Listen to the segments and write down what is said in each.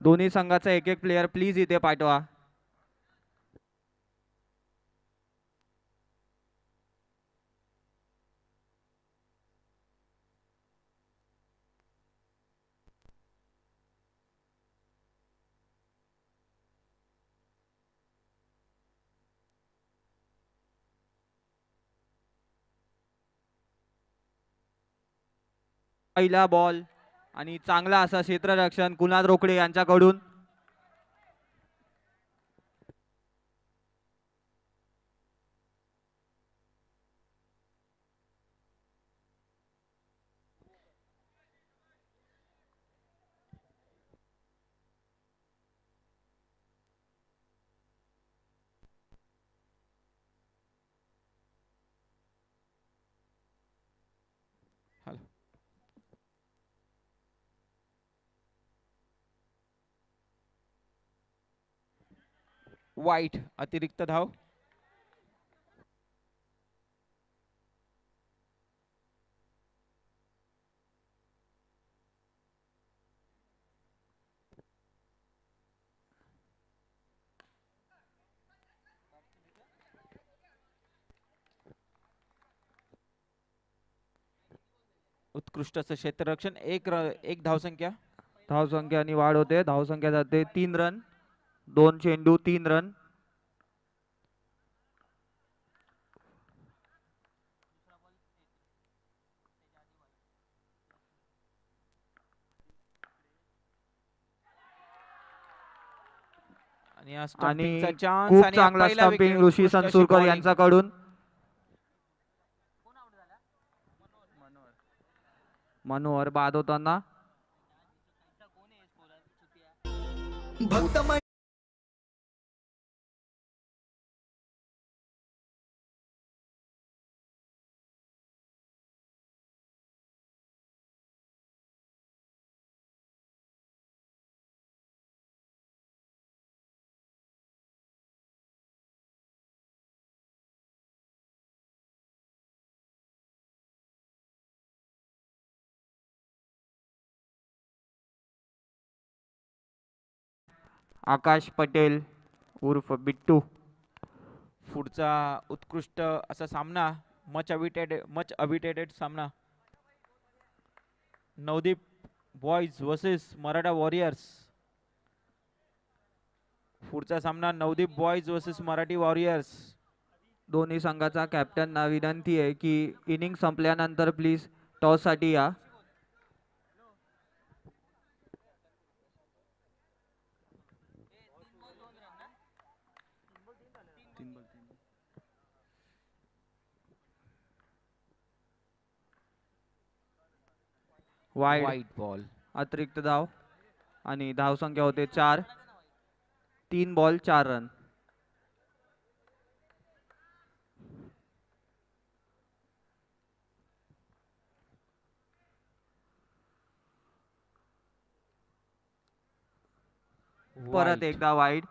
दोन्ही संघाचा एक एक प्लेयर प्लीज इथे पाठवा. पहिला बॉल आणि चांगला असा क्षेत्ररक्षण कुणाल रोकडे यांच्याकडून. वाईट अतिरिक्त धाव. उत्कृष्ट असं क्षेत्ररक्षण. एक धावसंख्या. धावसंख्यानी वाढ होते. धावसंख्या जाते 3 रन. 2 चेंडू 3 रन. आणि स्टंपिंगचा आणि चान्स खूप आणि चांगला पहिला विकेट. स्टंपिंग ऋषी उत्कृष्ट अशी संसूरकर बॉलिंग. यांच्याकडून. मनोहर बाद होताना. आकाश पटेल उर्फ बिट्टू. पुढचा उत्कृष्ट असा सामना. मच अविटेटेड सामना. Navdeep boys versus Maratha warriors. पुढचा सामना Navdeep boys versus Marathi warriors. दोन्ही संघाचा कॅप्टनना विनंती आहे की इनिंग संपल्यानंतर प्लीज टॉस साठी या. वाईड वाईट बॉल. अतिरिक्त धाव आणि धावसंख्या होते 4. 3 बॉल 4 रन. परत वाईट. एकदा वाईड.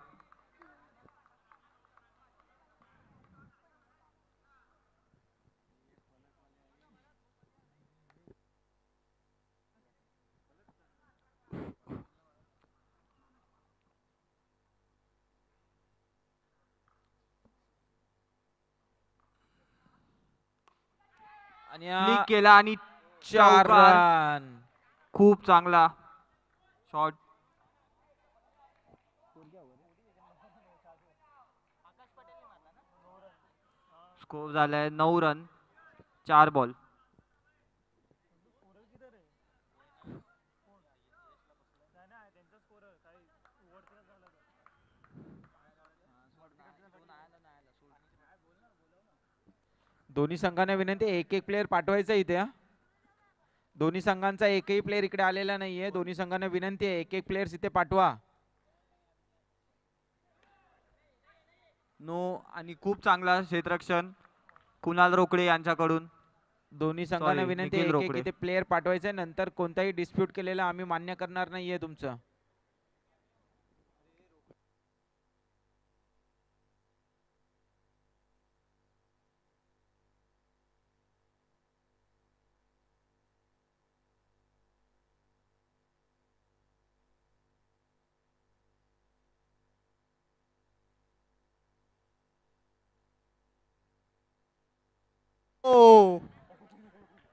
आणि फ्लिक केला आणि 4 चौकार. रन. खूप चांगला शॉट. स्कोर झालाय 9 रन 4 बॉल. दोन्ही संघांना विनंती एक एक प्लेयर पाठवायचा इथे हा. दोन्ही संघांचा एकही प्लेयर इकडे आलेला नाहीये. दोन्ही संघांना विनंती आहे एक एक प्लेयर्स इथे पाठवा. नो आणि खूप चांगला क्षेत्ररक्षण कुणाल रोकडे यांच्याकडून. दोन्ही संघांना सॉरी विनंती आहे निखिल एक एक रोकडे. इथे प्लेयर पाठवायचे. नंतर कोणताही डिस्प्यूट केलेला आम्ही मान्य करणार नाहीये तुमचं.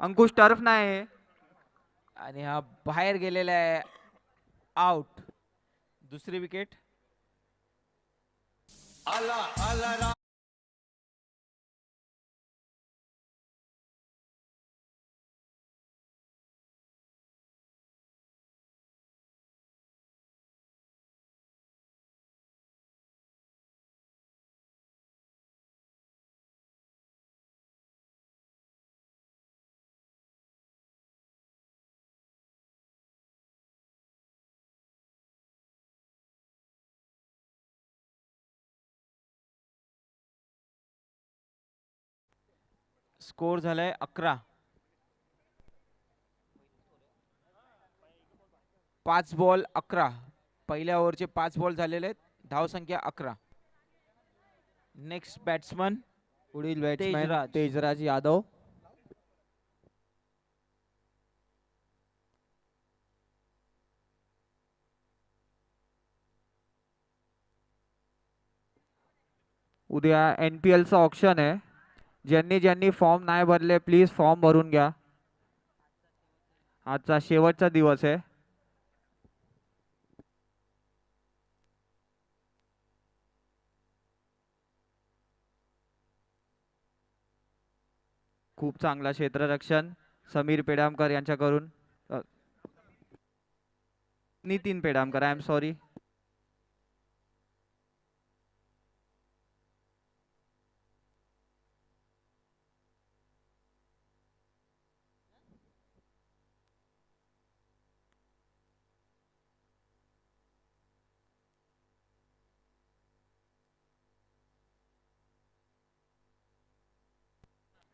अंकुश टर्फ नाही आहे. आणि हा बाहेर गेलेला आहे, आउट. दुसरी विकेट. स्कोर झालाय 11. 5 बॉल 11. पहिल्या ओव्हरचे 5 बॉल झालेले आहेत. धाव संख्या 11. नेक्स्ट बॅट्समन पुढील बॅट्समॅन तेजराज. तेजराज यादव. उद्या NPLचं ऑप्शन आहे. ज्यांनी ज्यांनी फॉर्म नाही भरले प्लीज फॉर्म भरून घ्या. आजचा शेवटचा दिवस आहे. खूप चांगला क्षेत्ररक्षण समीर पेडामकर यांच्याकडून. Nitin Pedamkar, I am sorry.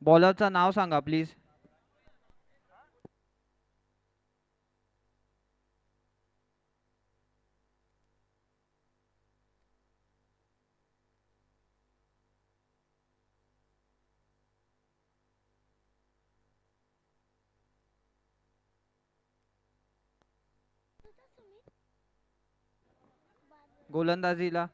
बॉलरचं नाव सांगा प्लीज. गोलंदाजीला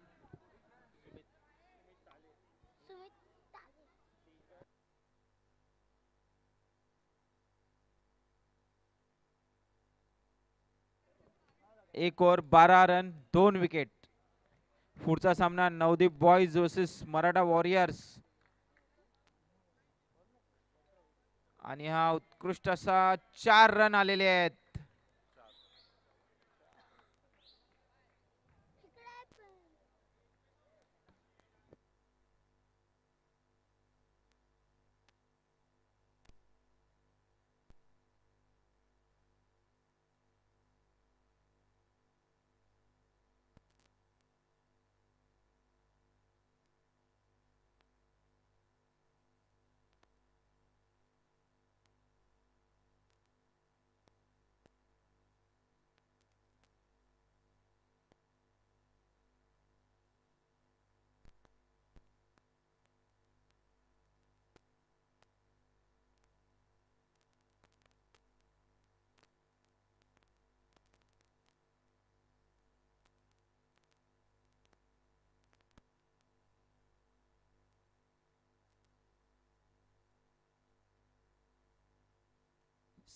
एक ओव्हर 12 रन 2 विकेट. पुढचा सामना Navdeep boys versus Maratha warriors. आणि हा उत्कृष्ट असा 4 रन आलेले आहेत.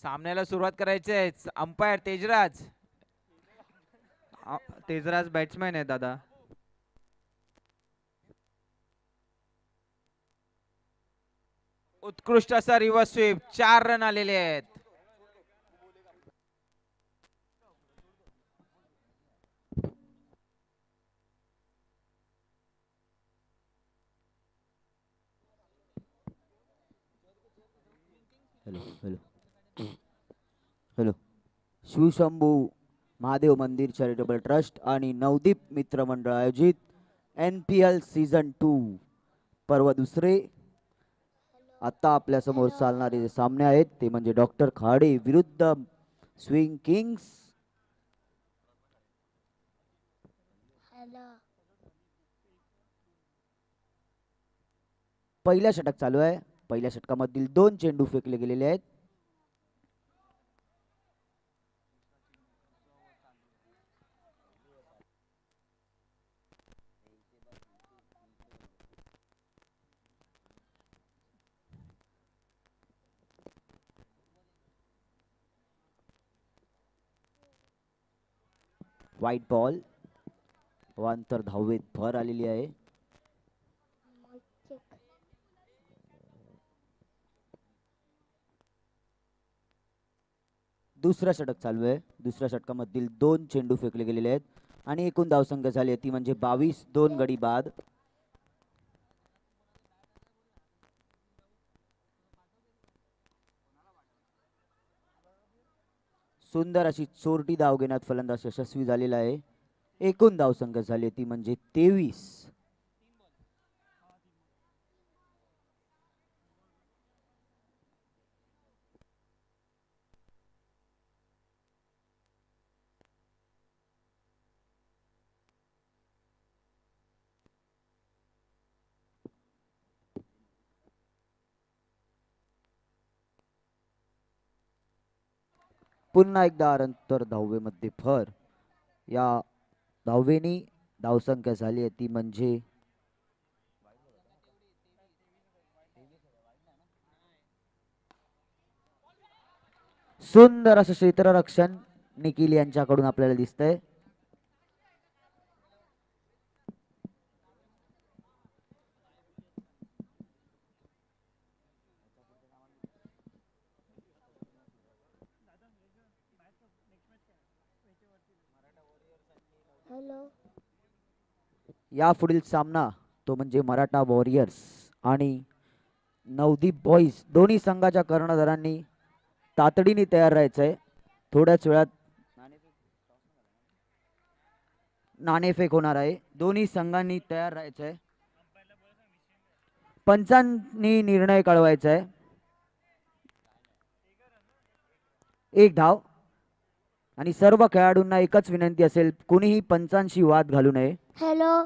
सामन्याला सुरुवात करायची आहे. अंपायर तेजराज. तेजराज बॅट्समॅन आहे दादा. उत्कृष्ट असा रिव्हर्स स्वीप. 4 रन आलेले आहेत. Hello hello hello. Shivshambhu Mahadev मंदिर चॅरिटेबल ट्रस्ट आणि नवदीप मित्र मंडळ आयोजित NPL सीझन 2 पर्व दुसरे आता आपल्या समोर चालणारे जे सामने आहेत ते म्हणजे डॉक्टर खाडे विरुद्ध स्विंग किंग्स. पहिल्या षटक चालू आहे. पहिल्या षटकामधील 2 चेंडू फेकले गेलेले आहेत. वाईट बॉल वांतर धावेत भर आलेली आहे. दुसरा षटक चालू आहे. दुसऱ्या षटकामधील 2 चेंडू फेकले गेलेले आहेत आणि एकूण धावसंख्या झाली आहे ती म्हणजे 22. 2 गडी बाद. सुंदर अशी चोरटी धाव घेण्यात फलंदाज यशस्वी झालेला आहे. एकूण धावसंख्या झाली ती म्हणजे 23. पुन्हा एकदा अंतर धावेमध्ये भर. या धावेनी धावसंख्या झाली आहे ती म्हणजे सुंदर असं क्षेत्ररक्षण निखिल यांच्याकडून आपल्याला दिसतंय. या पुढील सामना तो म्हणजे मराठा वॉरियर्स आणि नवदीप बॉईज. दोन्ही संघाच्या कर्णधारांनी तातडीने तयार राहायचंय. थोड्याच वेळात नाणेफेक होणार आहे. दोन्ही संघांनी तयार राहायचंय. पंचांनी निर्णय कळवायचा आहे. एक धाव आणि सर्व खेळाडूंना एकच विनंती असेल, कोणीही पंचांशी वाद घालू नये. हॅलो.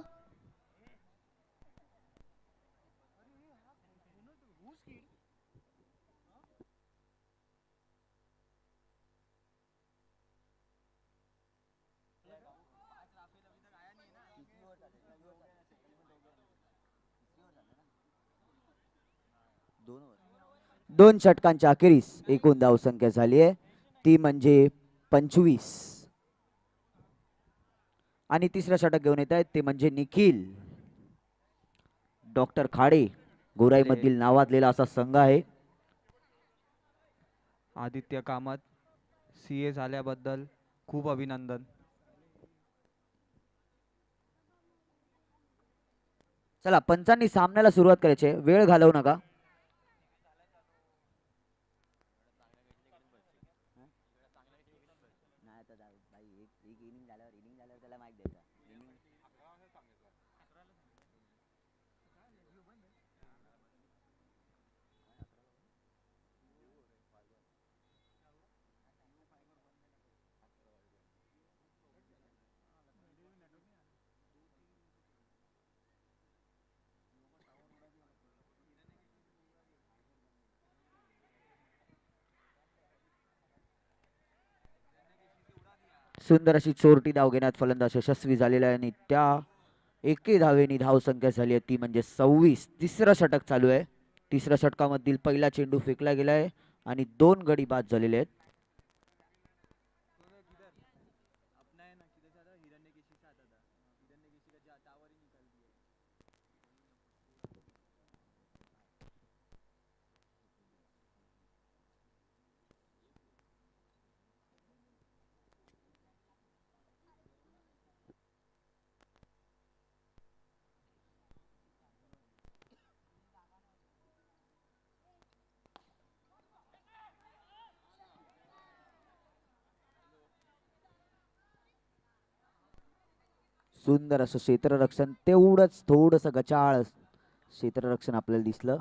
दोन षटकांच्या अखेरीस एकूण धावसंख्या झाली आहे ती म्हणजे 25. आणि तिसरं षटक घेऊन येत आहेत ते म्हणजे निखिल. डॉक्टर खाडे गोराई मधील नावाजलेला असा संघ आहे. आदित्य कामत CA झाल्याबद्दल खूप अभिनंदन. चला पंचांनी सामन्याला सुरुवात करायची. वेळ घालवू नका. सुंदर अशी चोरटी धाव घेण्यात फलंदाज यशस्वी झालेला आहे आणि त्या एके धावेनी धावसंख्या झाली आहे ती म्हणजे 26. तिसरं षटक चालू आहे. तिसऱ्या षटकामधील पहिला चेंडू फेकला गेला आहे आणि 2 गडी बाद झालेले आहेत. सुंदर असं क्षेत्ररक्षण, तेवढंच थोडंसं गचाळ क्षेत्ररक्षण आपल्याला दिसलं.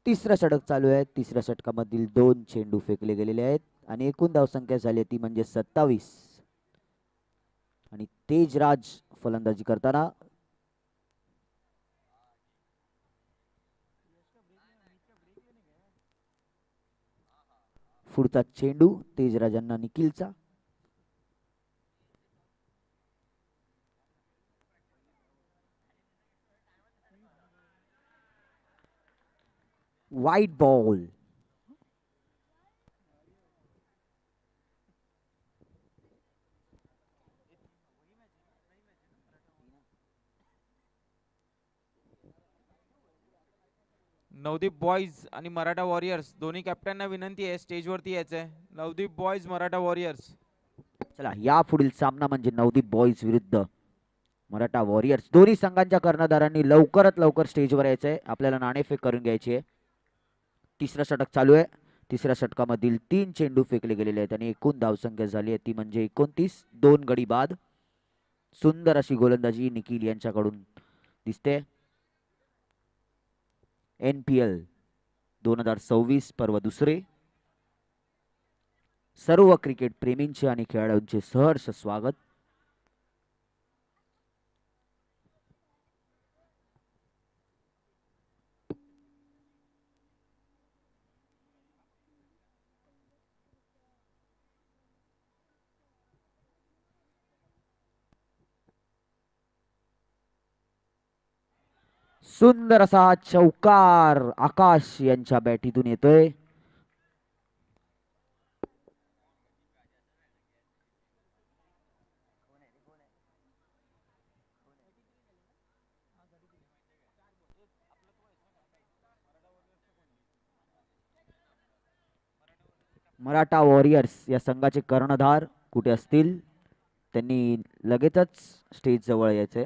तिसरं षटक चालू आहे. तिसऱ्या षटकामधील 2 चेंडू फेकले गेलेले आहेत आणि एकूण धावसंख्या झाली ती म्हणजे 27. आणि तेजराज फलंदाजी करताना पुढचा चेंडू तेजराजांना निखिलचा. वाईट बॉल. नवदीप बॉईज आणि मराठा वॉरियर्स दोन्ही कॅप्टनना विनंती आहे स्टेजवरती यायचंय. Navdeep boys Maratha warriors. चला या पुढील सामना म्हणजे नवदीप बॉईज विरुद्ध मराठा वॉरियर्स. दोन्ही संघांच्या कर्णधारांनी लवकरात लवकर स्टेजवर यायचंय. आपल्याला नाणेफेक करून घ्यायची आहे. तिसरं षटक चालू आहे. तिसऱ्या षटकामधील 3 चेंडू फेकले गेलेले आहेत आणि एकूण धावसंख्या झाली आहे ती म्हणजे 29. 2 गडी बाद. सुंदर अशी गोलंदाजी निखिल यांच्याकडून दिसते. NPL 2026 पर्व दुसरे. सर्व क्रिकेट प्रेमींचे आणि खेळाडूंचे सहर्ष स्वागत. सुंदर असा चौकार आकाश यांच्या बॅटीतून येतोय. मराठा वॉरियर्स या संघाचे कर्णधार कुठे असतील त्यांनी लगेचच स्टेज जवळ यायचे.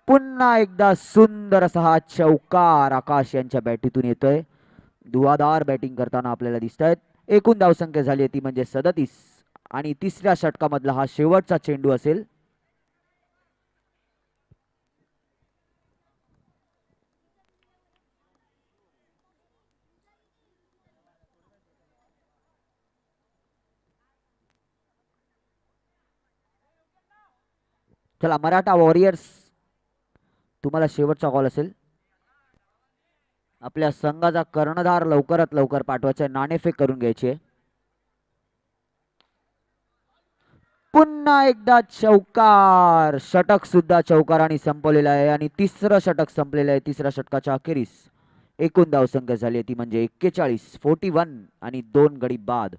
पुन्हा एकदा सुंदर असा हा चौकार आकाश यांच्या बॅटीतून येतोय. दुवादार बॅटिंग करताना आपल्याला दिसत आहेत. एकूण धावसंख्या झाली आहे ती म्हणजे 37 आणि तिसऱ्या षटकामधला हा शेवटचा चेंडू असेल. चला मराठा वॉरियर्स तुम्हाला शेवटचा कॉल असेल. आपल्या संघाचा कर्णधार लवकरात लवकर पाठवायचा. नाणेफेक करून घ्यायचे. पुन्हा एकदा चौकार. षटक सुद्धा चौकाराने संपवलेला आहे आणि तिसरं षटक संपलेलं आहे. तिसऱ्या षटकाच्या अखेरीस एकूण धावसंख्या झाली ती म्हणजे 41 41 आणि 2 गडी बाद.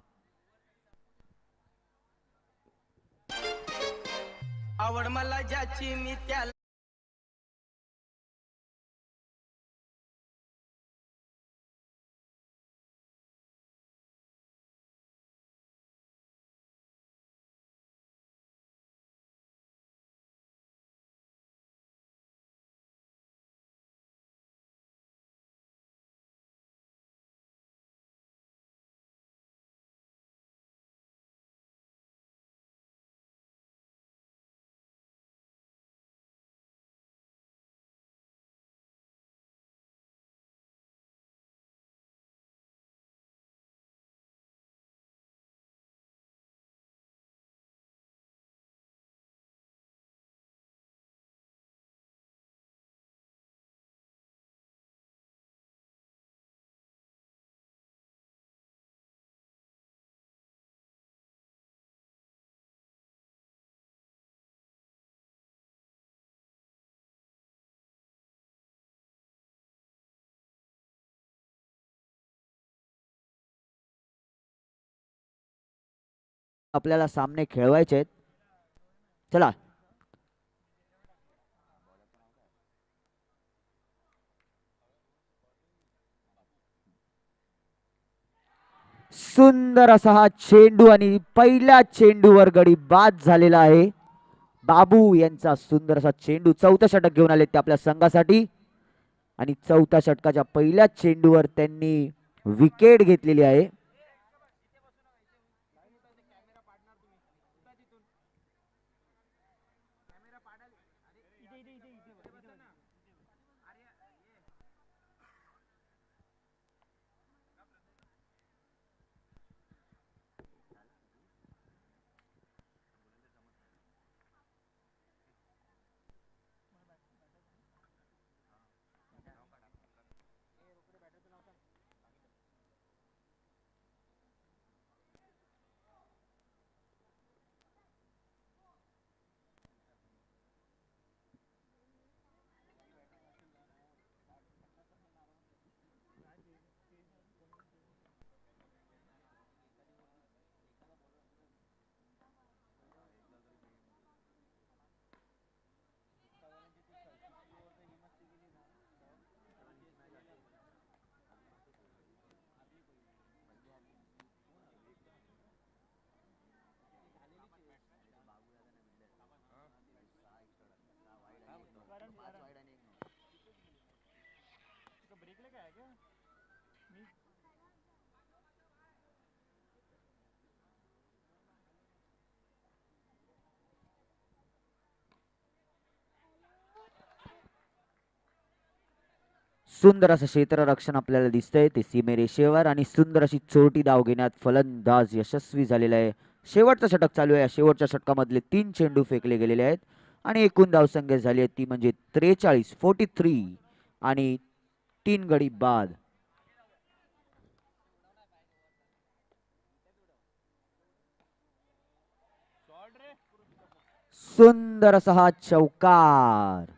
आवड मला ज्याची मी त्याला आपल्याला सामने खेळवायचे आहेत. चला सुंदर असा हा चेंडू आणि पहिल्या चेंडूवर गडी बाद झालेला आहे. बाबू यांचा सुंदर असा चेंडू. चौथं षटक घेऊन आले ते आपल्या संघासाठी आणि चौथ्या षटकाच्या पहिल्या चेंडूवर त्यांनी विकेट घेतलेली आहे. सुंदर असं क्षेत्ररक्षण आपल्याला दिसतंय ते सीमेरेषेवर आणि सुंदर अशी चोरटी धाव घेण्यात फलंदाज यशस्वी झालेला आहे. शेवटचं षटक चालू आहे. शेवटच्या षटकामधले 3 चेंडू फेकले गेलेले आहेत आणि एकूण धावसंख्या झाली आहे ती म्हणजे 43 आणि 3 गडी बाद. सुंदर असा हा चौकार.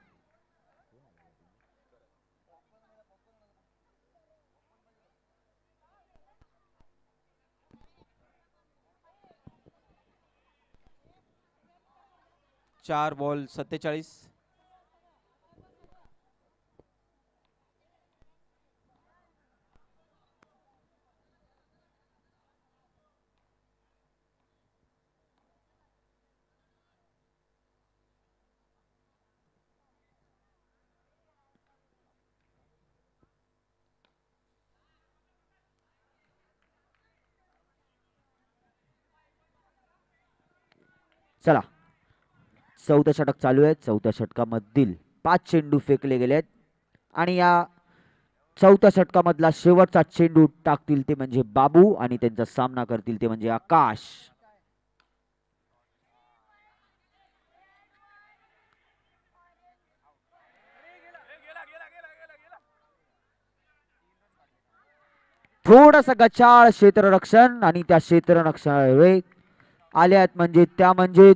चार बॉल 47. चला, 14 षटक चालू आहे. 14 षटकामधील 5 चेंडू फेकले गेले आहेत आणि या 14 षटकामधला शेवटचा चेंडू टाकतील ते म्हणजे बाबू आणि त्यांचा सामना करतील ते म्हणजे आकाश. थोडस गचाळ क्षेत्ररक्षण आणि त्या क्षेत्ररक्षण आल्यात म्हणजे त्या म्हणजे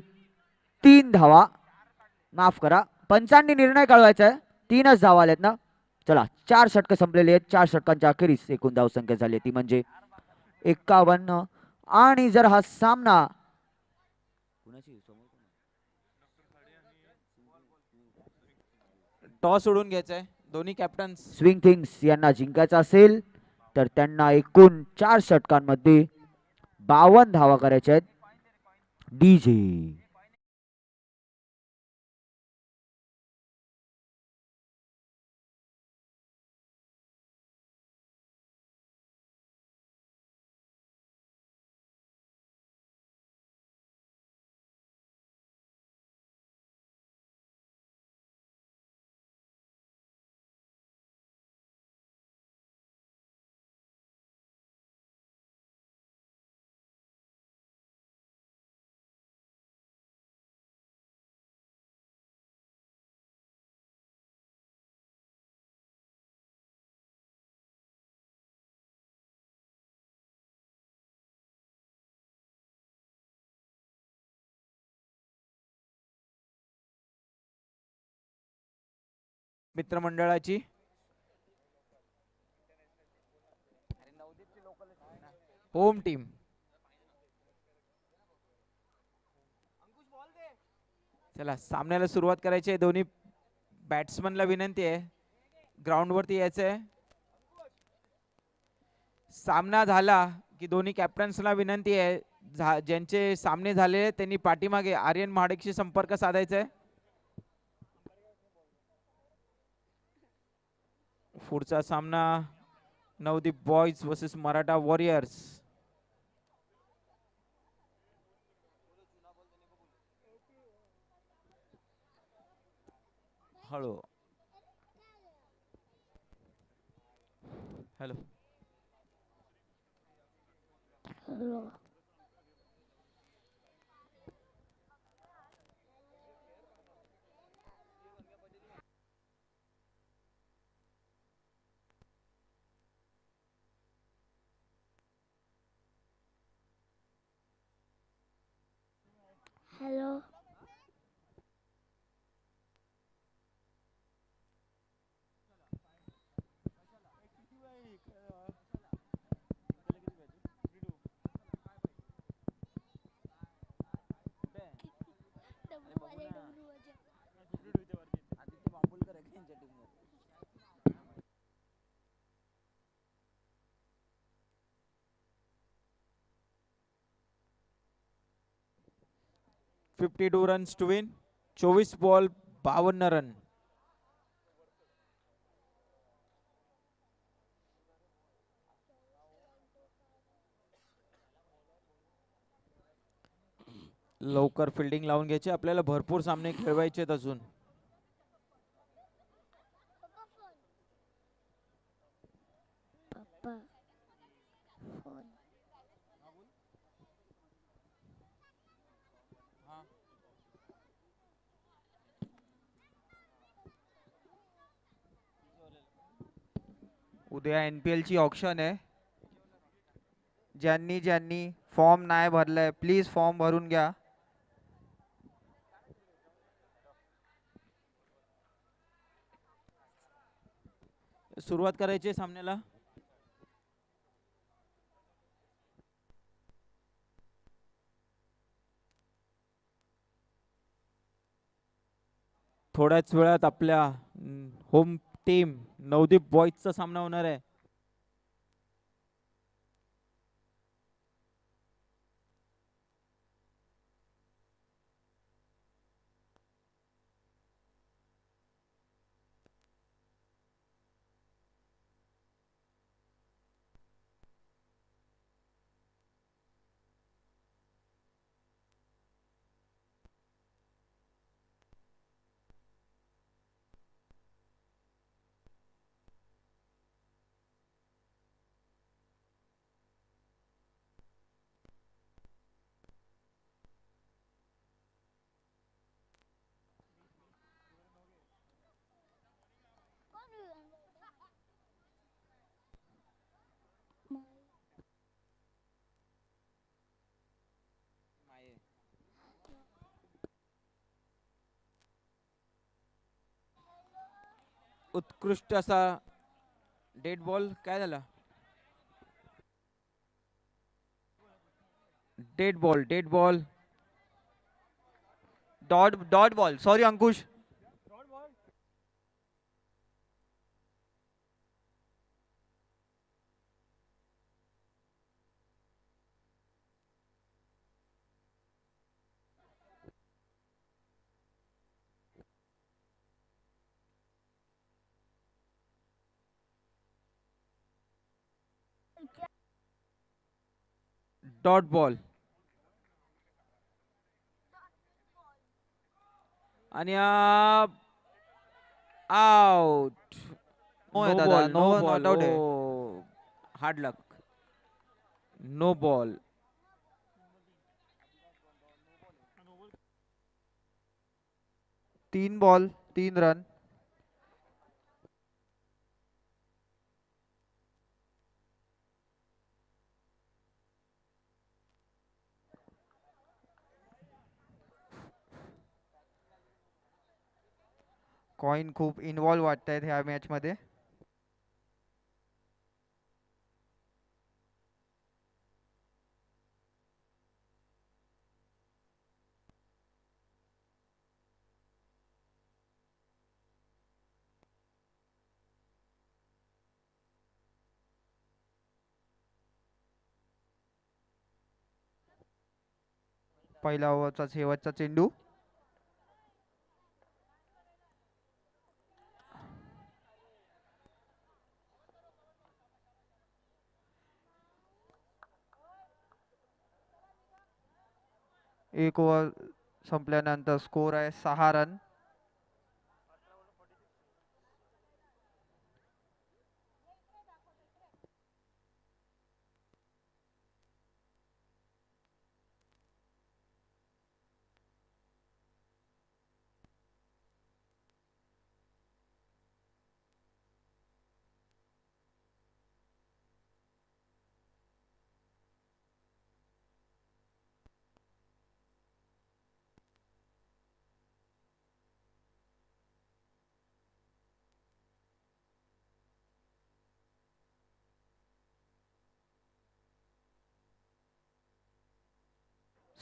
3 धावा. माफ करा, पंचांनी निर्णय कळवायचा आहे. 3च धावा आल्यात ना. चला, 4 षटक संपलेले आहेत. 4 षटकांच्या अखेरीस एकूण धावसंख्या झाली ती म्हणजे 51. आणि जर हा सामना टॉस उडून घ्यायचा आहे. दोन्ही कॅप्टन्स स्विंग किंग्स यांना जिंकायचा असेल तर त्यांना एकूण 4 षटकांमध्ये 52 धावा करायच्या आहेत. डीजे मित्रमंडळाची होम टीम. चला, सामन्याला सुरुवात करायची आहे. दोन्ही बॅट्समनला विनंती आहे ग्राउंड वरती यायचंय. सामना झाला की दोन्ही कॅप्टन्सला विनंती आहे ज्यांचे सामने झाले त्यांनी पाठीमागे आर्यन महाडिकशी संपर्क साधायचा आहे. पुढचा सामना Navdeep boys versus Maratha warriors. हळू. Hello. Hello. $52 runs to win. 24 ball 52 run. लवकर फिल्डिंग लावून घ्यायची. आपल्याला भरपूर सामने खेळवायचे आहेत अजून. उद्या NPL ची ऑप्शन आहे. ज्यांनी ज्यांनी फॉर्म नाही भरलाय प्लीज फॉर्म भरून घ्या. सुरुवात करायची आहे सामन्याला. थोड्याच वेळात आपल्या होम टीम नवदीप बॉईजचा सामना होणार आहे. उत्कृष्ट असा डेड बॉल. काय झाला? Dead ball, dead ball. Dot ball. Sorry Ankush. Dot ball. आणि आउट. नो आहे नो दादा. Ball, no no ball. Not out आहे. Oh hard luck. No ball. 3 ball 3 run. Coin खूप इन्व्हॉल्व वाटतायत ह्या मॅच मध्ये. पहिला ओव्हरचा शेवटचा चेंडू. एक ओव्हर संपल्यानंतर स्कोर आहे 6 रन.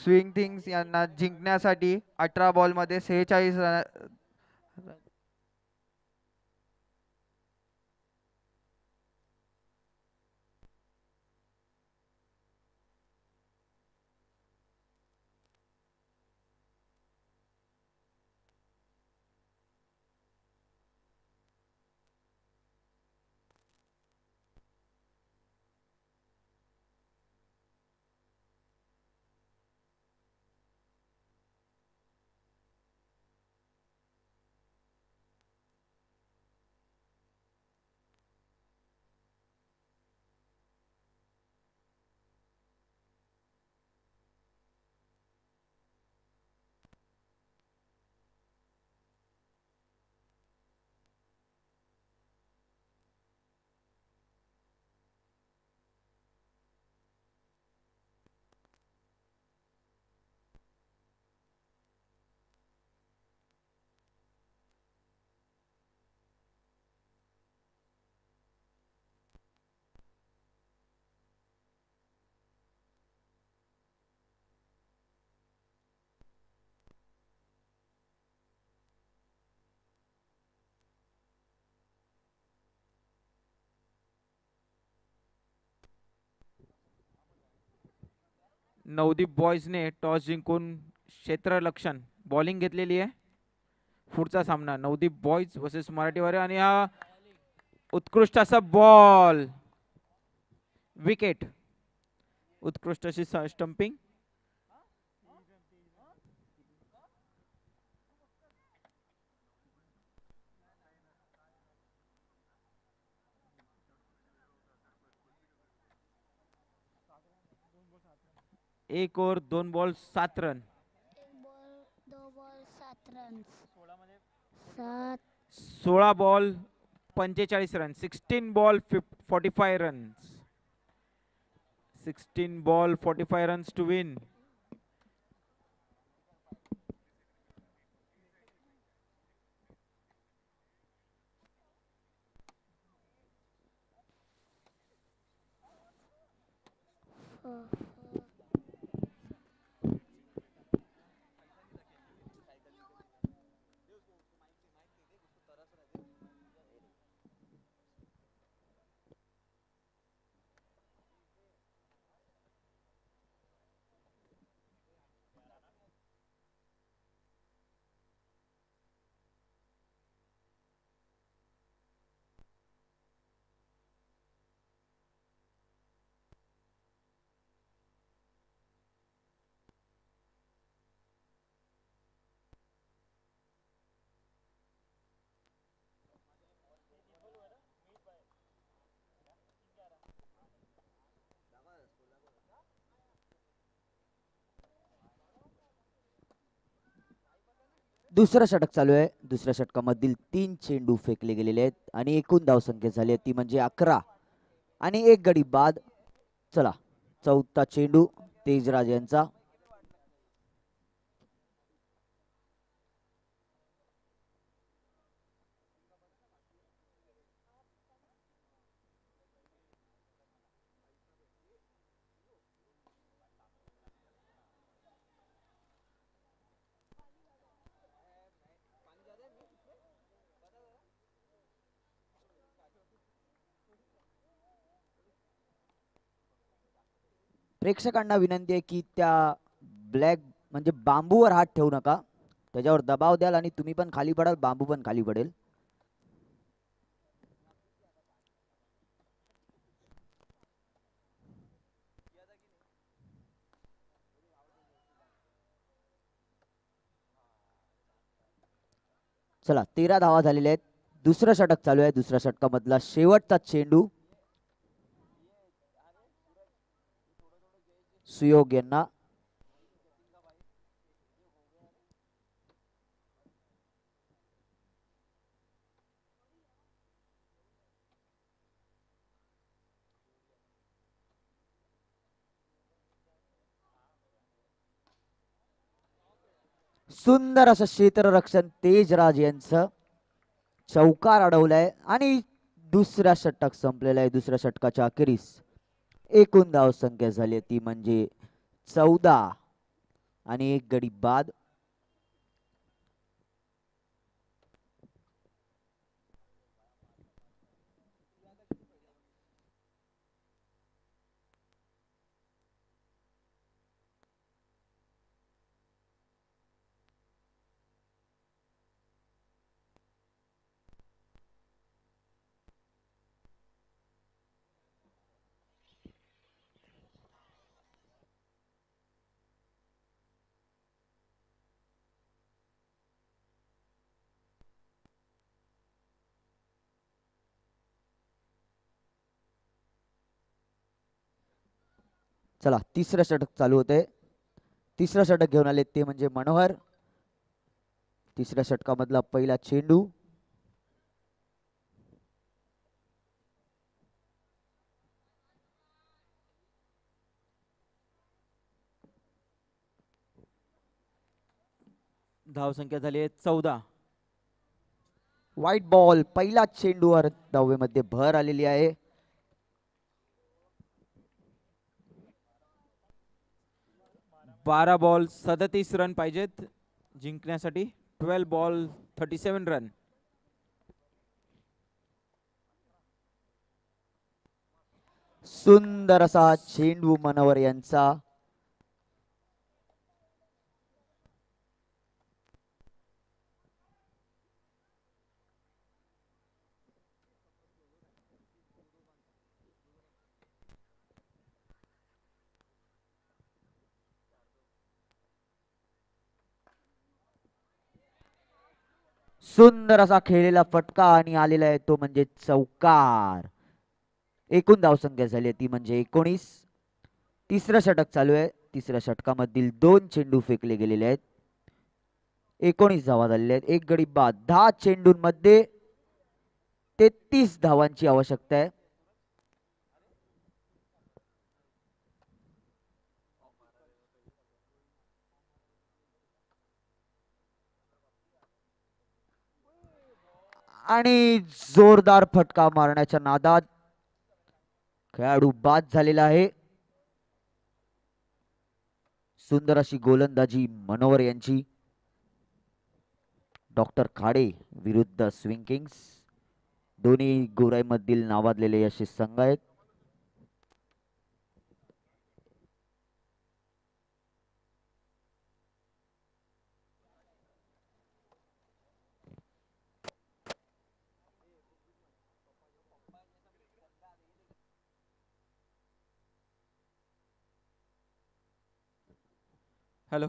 स्विंग थिंग्स यांना जिंकण्यासाठी 18 बॉल मध्ये 46 रन. नवदीप बॉयजने टॉस जिंकून क्षेत्ररक्षण बॉलिंग घेतलेली आहे. पुढचा सामना नवदीप बॉयज वर्सेस मराठी वारे आणि हा उत्कृष्ट असा बॉल विकेट. उत्कृष्ट अशी स्टंपिंग. एक ओव्हर 2 बॉल 7 रन. एक ball 2 ball 7 run. 16 ball 45 run. 16 ball 45 runs. 16 ball 45 runs to win. दुसरं षटक चालू आहे. दुसऱ्या षटकामधील 3 चेंडू फेकले गेलेले आहेत आणि एकूण धावसंख्या झाली आहे ती म्हणजे 11 आणि 1 गडी बाद. चला चौथा चेंडू तेजराज यांचा. प्रेक्षकांना विनंती आहे की त्या ब्लॅक म्हणजे बांबूवर हात ठेवू नका. त्याच्यावर दबाव द्याल आणि तुम्ही पण खाली पडाल, बांबू पण खाली पडेल. चला 13 धावा झालेल्या आहेत. दुसरं षटक चालू आहे. दुसऱ्या षटकामधला शेवटचा चेंडू सुयोग यांना. सुंदर असं क्षेत्ररक्षण तेजराज यांचं. चौकार अडवलाय आणि दुसरा षटक संपलेला आहे. दुसऱ्या षटकाच्या अखेरीस एकूण धाव संख्या झाली ती म्हणजे 14 आणि 1 गडी बाद. चला तिसरं षटक चालू होते. तिसरं षटक घेऊन आले ते म्हणजे मनोहर. तिसऱ्या षटकामधला पहिला चेंडू धावसंख्या झाली आहे 14. White ball. पहिला चेंडूवर धावेमध्ये भर आलेली आहे. बारा बॉल 37 रन पाहिजेत जिंकण्यासाठी. 12 बॉल 37 रन. सुंदर असा चेंडू मनोहर यांचा. सुंदर असा खेळलेला फटका आणि आलेला आहे तो म्हणजे चौकार. एकूण धावसंख्या झाली आहे ती म्हणजे 19. तिसरं षटक चालू आहे. तिसऱ्या षटकामधील 2 चेंडू फेकले गेलेले आहेत. 19 धावा झालेल्या आहेत. एक गडी बाद. 10 चेंडूंमध्ये 33 धावांची आवश्यकता आहे. आणि जोरदार फटका मारण्याच्या नादात खेळाडू बाद झालेला आहे. सुंदर अशी गोलंदाजी मनोहर यांची. डॉक्टर खाडे विरुद्ध स्विंग किंग्स, दोन्ही गोराईमधील नावाजलेले असे संघ आहेत. हॅलो,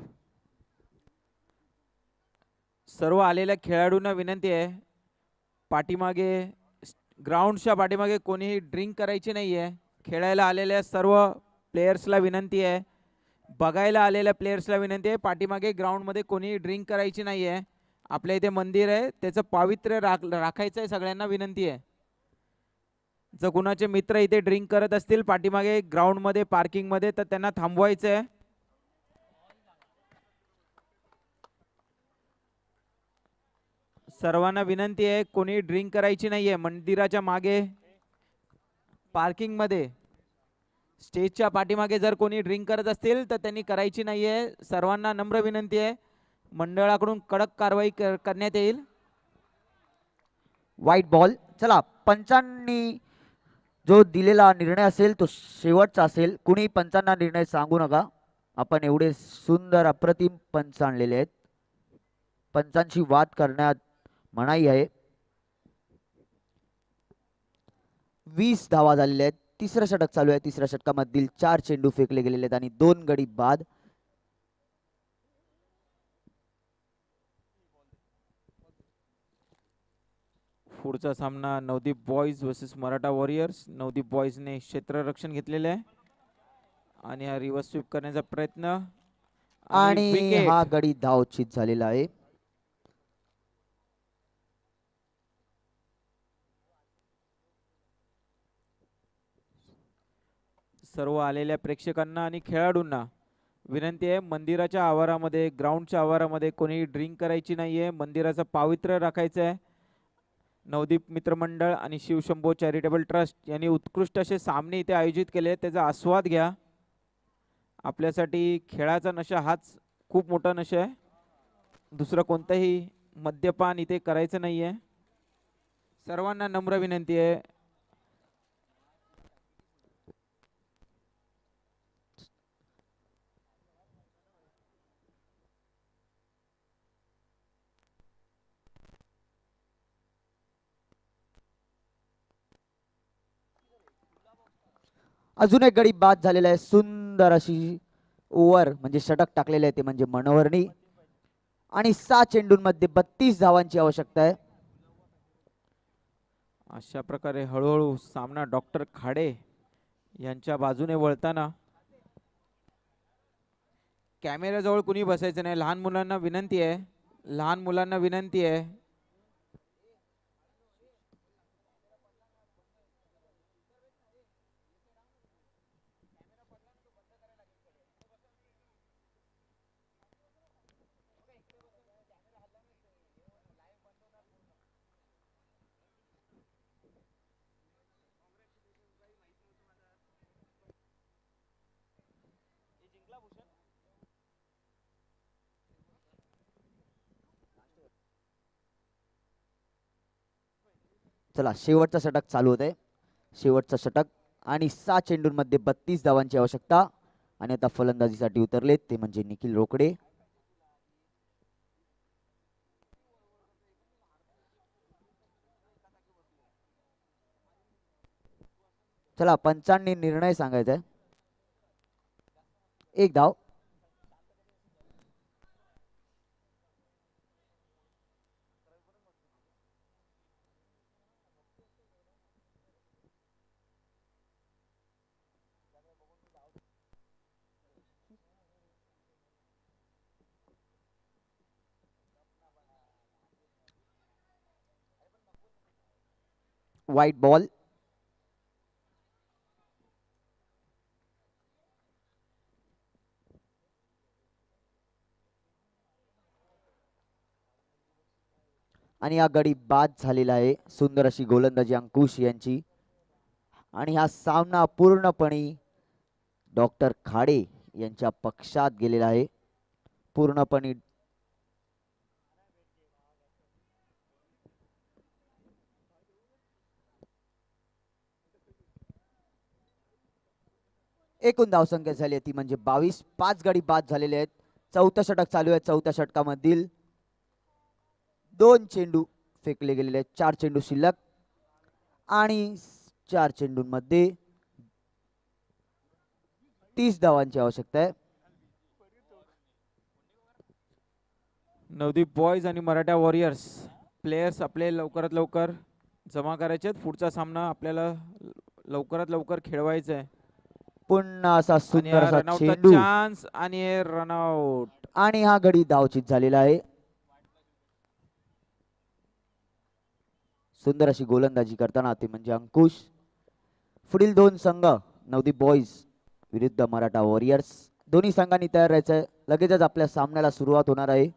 सर्व आलेल्या खेळाडूंना विनंती आहे, पाठीमागे ग्राउंडच्या पाठीमागे कोणीही ड्रिंक करायची नाही आहे. खेळायला आलेल्या सर्व प्लेयर्सला विनंती आहे, बघायला आलेल्या प्लेयर्सला विनंती आहे, पाठीमागे ग्राउंडमध्ये कोणीही ड्रिंक करायची नाही आहे. आपल्या इथे मंदिर आहे, त्याचं पावित्र्य राखायचं आहे. सगळ्यांना विनंती आहे, जर कुणाचे मित्र इथे ड्रिंक करत असतील पाठीमागे ग्राउंडमध्ये पार्किंगमध्ये तर त्यांना थांबवायचं आहे. सर्वांना विनंती आहे, कोणी ड्रिंक करायची नाहीये. मंदिराच्या मागे पार्किंग मध्ये स्टेजच्या पाठीमागे जर कोणी ड्रिंक करत असतील तर त्यांनी करायची नाहीये. सर्वांना नम्र विनंती आहे, मंडळाकडून कडक कारवाई करण्यात येईल. वाईट बॉल. चला, पंचांनी जो दिलेला निर्णय असेल तो शेवटचा असेल. कुणी पंचांना निर्णय सांगू नका. आपण एवढे सुंदर अप्रतिम पंच आणलेले आहेत. पंचांशी वाद करण्यात मनाई आहे. 20 धावा झालेल्या आहेत. तिसरं षटक चालू आहे. तिसऱ्या षटकामधील 4 चेंडू फेकले गेलेले आहेत आणि 2 गडी बाद. पुढचा सामना Navdeep boys versus Maratha warriors. Navdeep बॉयजने क्षेत्ररक्षण घेतलेले आहे आणि हा रिव्हर्स स्वीप करण्याचा प्रयत्न आणि wicket. हा गडी धावचित झालेला आहे. सर्व आलेल्या प्रेक्षकांना आणि खेळाडूंना विनंती आहे, मंदिराच्या आवारामध्ये ग्राउंडच्या आवारामध्ये कोणी ड्रिंक करायची नाहीये. मंदिराचं पावित्र्य राखायचं आहे. नवदीप मित्रमंडळ आणि शिवशंभो चॅरिटेबल ट्रस्ट यांनी उत्कृष्ट असे सामने इथे आयोजित केले, त्याचा आस्वाद घ्या. आपल्यासाठी खेळाचा नशा हाच खूप मोठा नशा आहे. दुसरं कोणतंही मद्यपान इथे करायचं नाहीये. सर्वांना नम्र विनंती आहे. अजून एक गडी बाद झालेला आहे. सुंदर अशी ओव्हर म्हणजे षटक टाकलेले आहे ते म्हणजे मनोहरनी आणि 6 चेंडूंमध्ये 32 धावांची आवश्यकता आहे. अशा प्रकारे हळूहळू सामना डॉक्टर खाडे यांच्या बाजूने वळताना कॅमेऱ्याजवळ कुणी बसायचं नाही. लहान मुलांना विनंती आहे, लहान मुलांना विनंती आहे. चला, शेवटचा षटक चालू होत आहे. शेवटचा षटक आणि 6 चेंडूंमध्ये 32 धावांची आवश्यकता. आणि आता फलंदाजीसाठी उतरलेत ते म्हणजे निखिल रोकडे. चला, पंचांनी निर्णय सांगायचा आहे. 1 धाव. White ball. आणि हा गडी बाद झालेला आहे. सुंदर अशी गोलंदाजी अंकुश यांची. आणि हा सामना पूर्णपणे डॉक्टर खाडे यांच्या पक्षात गेलेला आहे. पूर्णपणे एकूण धावसंख्या झाली आहे ती म्हणजे 22. 5 गडी बाद झालेले आहेत. चौथं षटक चालू आहे. चौथ्या षटकामधील 2 चेंडू फेकले गेलेले आहेत. 4 चेंडू शिल्लक आणि 4 चेंडूंमध्ये 30 धावांची आवश्यकता आहे. नवदीप बॉयज आणि मराठा वॉरियर्स प्लेयर्स आपले लवकरात लवकर जमा करायचे आहेत. पुढचा सामना आपल्याला लवकरात लवकर खेळवायचा आहे. पुन्हा असा सुंदर असा रनआउटचा चेंडू चान्स आणि रनआउट. आणि हा गडी धावचित झालेला आहे. सुंदर अशी गोलंदाजी करताना ते म्हणजे अंकुश. पुढील 2 संघ नवदीप बॉयज विरुद्ध मराठा वॉरियर्स. दोन्ही संघांनी तयार राहायचं आहे. लगेचच आपल्या सामन्याला सुरुवात होणार आहे.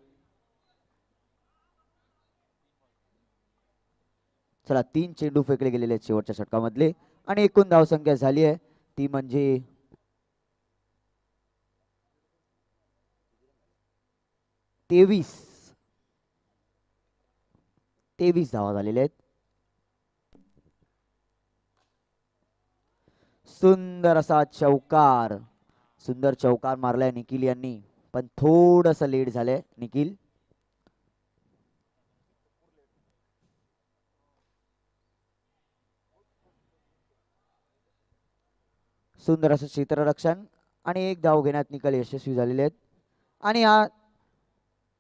चला 3 चेंडू फेकले गेलेले आहेत शेवटच्या षटकामधले आणि एकूण धावसंख्या झाली आहे ती म्हणजे 23 धावा झालेल्या आहेत. सुंदर असा चौकार. सुंदर चौकार मारलाय निखिल यांनी, पण थोडस लेट झालंय निखिल. सुंदर असं क्षेत्ररक्षण आणि 1 धाव घेण्यात निखिल यशस्वी झालेले आहेत. आणि हा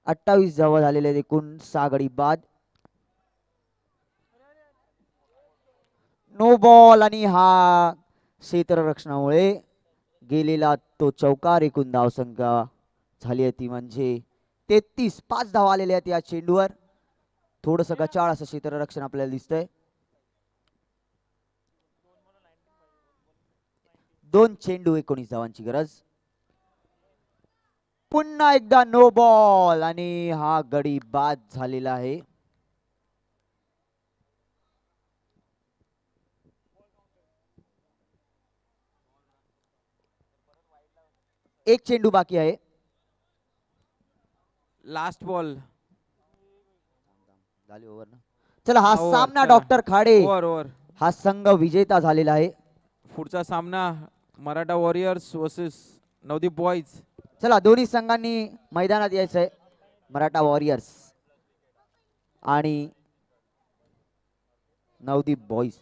28 धावा झालेले आहेत. एकूण 6 गडी बाद. नो बॉल आणि हा क्षेत्ररक्षणामुळे गेलेला तो चौकार. एकूण धावसंख्या झाली आहे ती म्हणजे 33. 5 धावा आलेल्या आहेत या चेंडूवर. थोडस गचाळ असं क्षेत्ररक्षण आपल्याला दिसतंय. 2 चेंडू 19 धावांची गरज. पुन्हा एकदा नो बॉल आणि हा गडी बाद झालेला आहे. एक चेंडू बाकी आहे. लास्ट बॉल झाली ओव्हर ना. चला हा ओव्हर, सामना चला. Doctor Khade over. हा संघ विजेता झालेला आहे. पुढचा सामना Maratha warriors versus Navdeep boys. चला दोन्ही संघांनी मैदानात यायचंय. मराठा वॉरियर्स आणि नवदीप बॉयज.